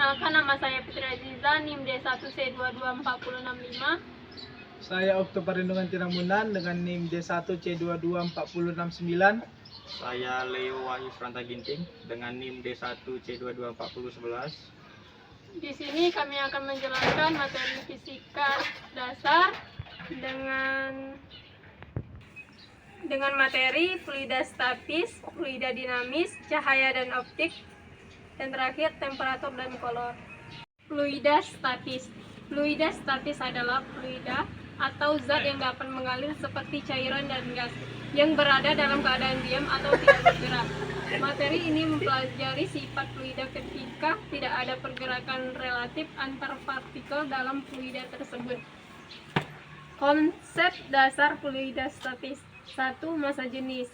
Perkenalkan, nama saya Fitri Aziza, NIM D1C22465. Saya Okto Perlindungan Tiramunan dengan NIM D1C224069. Saya Leo Wahyu Franta Ginting dengan NIM D1C224011. Di sini kami akan menjelaskan materi fisika dasar dengan materi fluida statis, fluida dinamis, cahaya dan optik, dan terakhir temperatur dan kolor. Fluida statis. Fluida statis adalah fluida atau zat yang dapat mengalir seperti cairan dan gas yang berada dalam keadaan diam atau tidak bergerak. Materi ini mempelajari sifat fluida ketika tidak ada pergerakan relatif antar partikel dalam fluida tersebut. Konsep dasar fluida statis. 1. Massa jenis.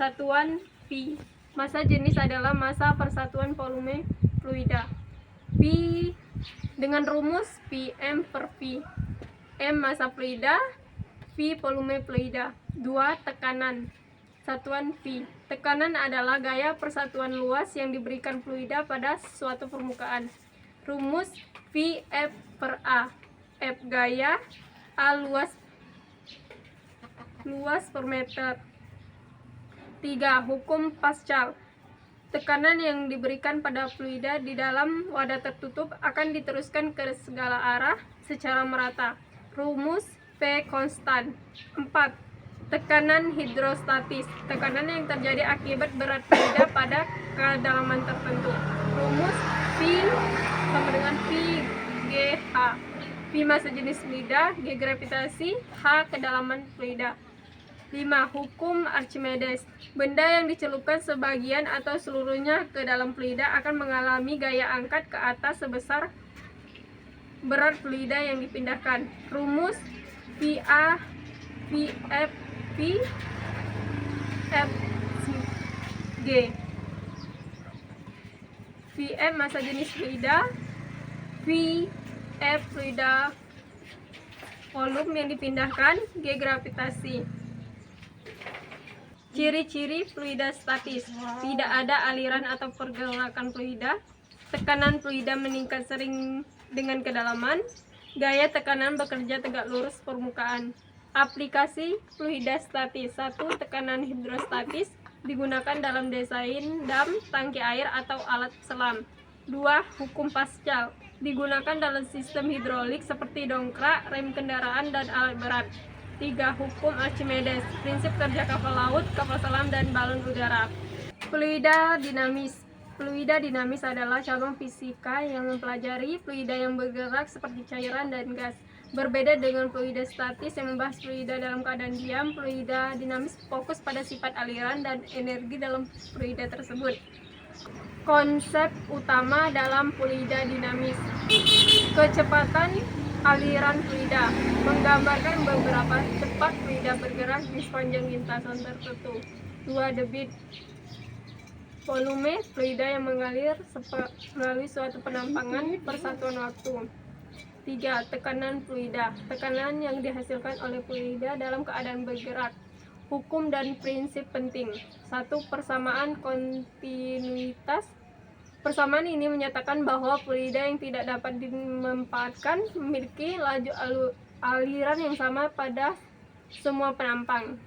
Satuan P. Massa jenis adalah massa persatuan volume fluida. P dengan rumus Pm per V. M massa fluida, V volume fluida. 2. Tekanan. Satuan V. Tekanan adalah gaya persatuan luas yang diberikan fluida pada suatu permukaan. Rumus V F per A. F gaya, A luas per meter. 3. Hukum Pascal. Tekanan yang diberikan pada fluida di dalam wadah tertutup akan diteruskan ke segala arah secara merata. Rumus P konstan. 4. Tekanan hidrostatis. Tekanan yang terjadi akibat berat fluida pada kedalaman tertentu. Rumus P sama dengan P GH. P massa jenis fluida, G gravitasi, H kedalaman fluida. 5. Hukum Archimedes. Benda yang dicelupkan sebagian atau seluruhnya ke dalam fluida akan mengalami gaya angkat ke atas sebesar berat fluida yang dipindahkan. Rumus VA VF V F G. VM massa jenis fluida, VF fluida volume yang dipindahkan, G gravitasi. Ciri-ciri fluida statis. Tidak ada aliran atau pergerakan fluida. Tekanan fluida meningkat sering dengan kedalaman. Gaya tekanan bekerja tegak lurus permukaan. Aplikasi fluida statis. 1. Tekanan hidrostatis digunakan dalam desain dam, tangki air atau alat selam. 2. Hukum Pascal digunakan dalam sistem hidrolik seperti dongkrak, rem kendaraan, dan alat berat. 3. Hukum Archimedes, prinsip kerja kapal laut, kapal selam, dan balon udara. Fluida dinamis. Fluida dinamis adalah cabang fisika yang mempelajari fluida yang bergerak seperti cairan dan gas. Berbeda dengan fluida statis yang membahas fluida dalam keadaan diam, fluida dinamis fokus pada sifat aliran dan energi dalam fluida tersebut. Konsep utama dalam fluida dinamis. Kecepatan aliran fluida menggambarkan beberapa cepat fluida bergerak di sepanjang lintasan tertentu. 2. Debit. Volume fluida yang mengalir melalui suatu penampangan persatuan waktu. 3. Tekanan fluida. Tekanan yang dihasilkan oleh fluida dalam keadaan bergerak. Hukum dan prinsip penting. 1. Persamaan kontinuitas. Persamaan ini menyatakan bahwa fluida yang tidak dapat dimanfaatkan memiliki laju aliran yang sama pada semua penampang.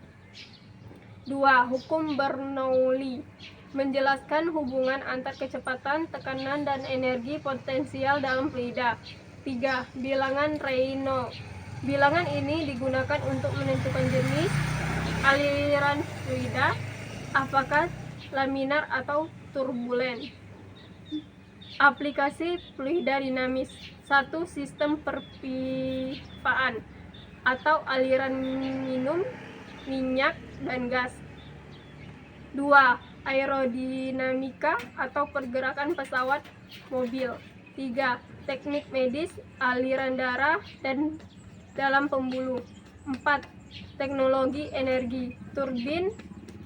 2. Hukum Bernoulli menjelaskan hubungan antar kecepatan, tekanan, dan energi potensial dalam fluida. 3. Bilangan Reynolds. Bilangan ini digunakan untuk menentukan jenis aliran fluida, apakah laminar atau turbulen. Aplikasi fluida dinamis. 1. Sistem perpipaan atau aliran minum, minyak, dan gas. 2. Aerodinamika atau pergerakan pesawat, mobil. 3. Teknik medis, aliran darah dan dalam pembuluh. 4. Teknologi energi, turbin,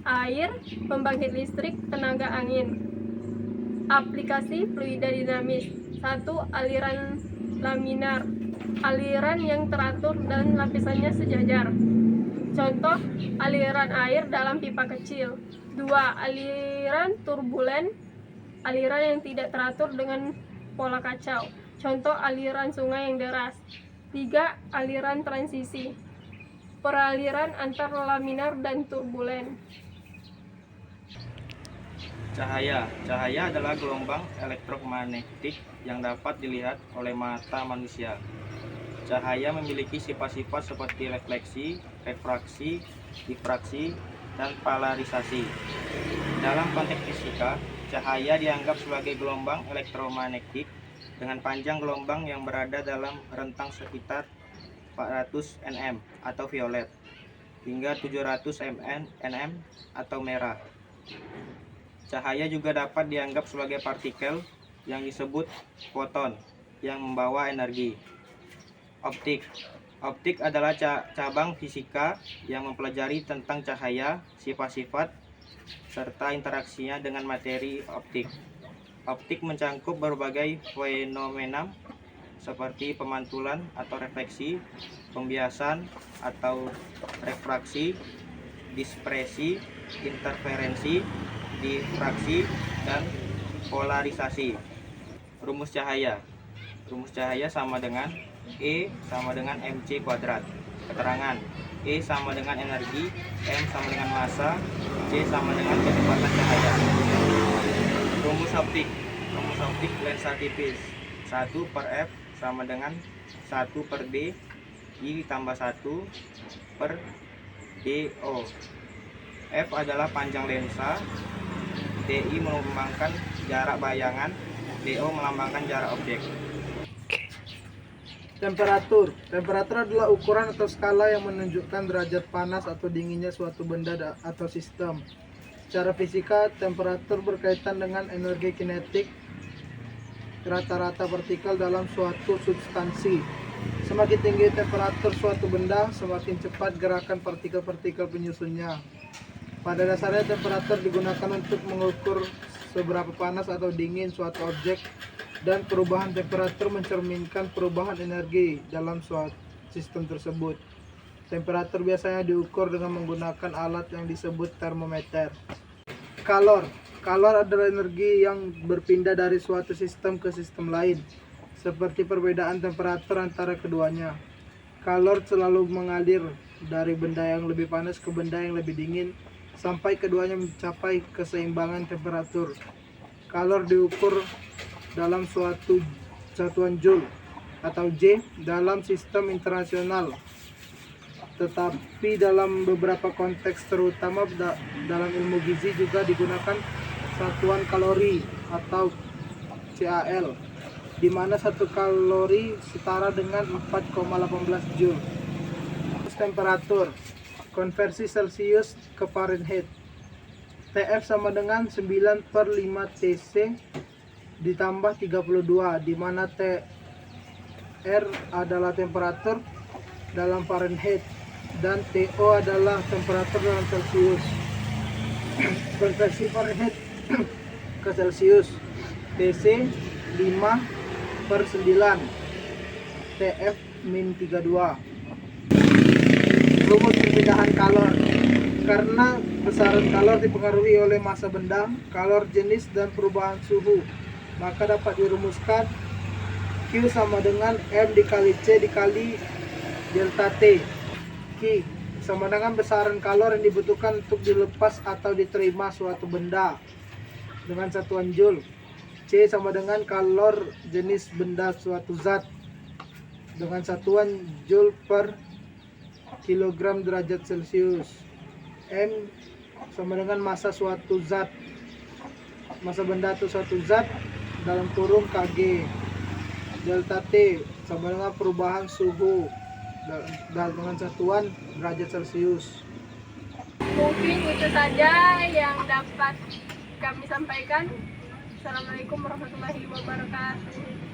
air, pembangkit listrik, tenaga angin. Aplikasi fluida dinamis. 1. Aliran laminar, aliran yang teratur dan lapisannya sejajar. Contoh, aliran air dalam pipa kecil. 2. Aliran turbulen, aliran yang tidak teratur dengan pola kacau. Contoh aliran sungai yang deras. 3. Aliran transisi. Peraliran antar laminar dan turbulen. Cahaya. Cahaya adalah gelombang elektromagnetik yang dapat dilihat oleh mata manusia. Cahaya memiliki sifat-sifat seperti refleksi, refraksi, difraksi, dan polarisasi. Dalam konteks fisika, cahaya dianggap sebagai gelombang elektromagnetik dengan panjang gelombang yang berada dalam rentang sekitar 400 nm atau violet hingga 700 nm atau merah. Cahaya juga dapat dianggap sebagai partikel yang disebut foton yang membawa energi. Optik. Optik adalah cabang fisika yang mempelajari tentang cahaya, sifat-sifat, serta interaksinya dengan materi optik. Optik mencakup berbagai fenomena seperti pemantulan atau refleksi, pembiasan atau refraksi, dispersi, interferensi, difraksi, dan polarisasi. Rumus cahaya. Rumus cahaya sama dengan E sama dengan mc kuadrat. Keterangan: E sama dengan energi, M sama dengan massa, C sama dengan kecepatan cahaya. Rumus optik. Rumus optik lensa tipis. 1/f sama dengan 1/d I tambah 1/do. F adalah panjang lensa, DI melambangkan jarak bayangan, DO melambangkan jarak objek. Temperatur. Temperatur adalah ukuran atau skala yang menunjukkan derajat panas atau dinginnya suatu benda atau sistem. Secara fisika, temperatur berkaitan dengan energi kinetik rata-rata partikel dalam suatu substansi. Semakin tinggi temperatur suatu benda, semakin cepat gerakan partikel-partikel penyusunnya. Pada dasarnya, temperatur digunakan untuk mengukur seberapa panas atau dingin suatu objek, dan perubahan temperatur mencerminkan perubahan energi dalam suatu sistem tersebut. Temperatur biasanya diukur dengan menggunakan alat yang disebut termometer. Kalor. Kalor adalah energi yang berpindah dari suatu sistem ke sistem lain, seperti perbedaan temperatur antara keduanya. Kalor selalu mengalir dari benda yang lebih panas ke benda yang lebih dingin, sampai keduanya mencapai keseimbangan temperatur. Kalor diukur dalam suatu satuan Joule atau J dalam sistem internasional, tetapi dalam beberapa konteks, terutama dalam ilmu gizi, juga digunakan satuan kalori atau CAL, di mana 1 kalori setara dengan 4,18 Joule. Temperatur. Konversi Celsius ke Fahrenheit. TF sama dengan 9/5 TC ditambah 32, di mana TR adalah temperatur dalam Fahrenheit dan TO adalah temperatur dalam Celsius. Konversi Fahrenheit ke Celsius. TC 5/9, TF -32. Rumus perpindahan kalor. Karena besaran kalor dipengaruhi oleh massa benda, kalor jenis, dan perubahan suhu, maka dapat dirumuskan Q sama dengan M dikali C dikali delta T. Q sama dengan besaran kalor yang dibutuhkan untuk dilepas atau diterima suatu benda dengan satuan Joule. C sama dengan kalor jenis benda suatu zat dengan satuan Joule per kilogram derajat Celcius. M sama dengan massa suatu zat, massa benda atau suatu zat dalam kurung Kg. Delta T sama dengan perubahan suhu dengan satuan derajat Celcius. Mungkin itu saja yang dapat kami sampaikan. Assalamualaikum warahmatullahi wabarakatuh.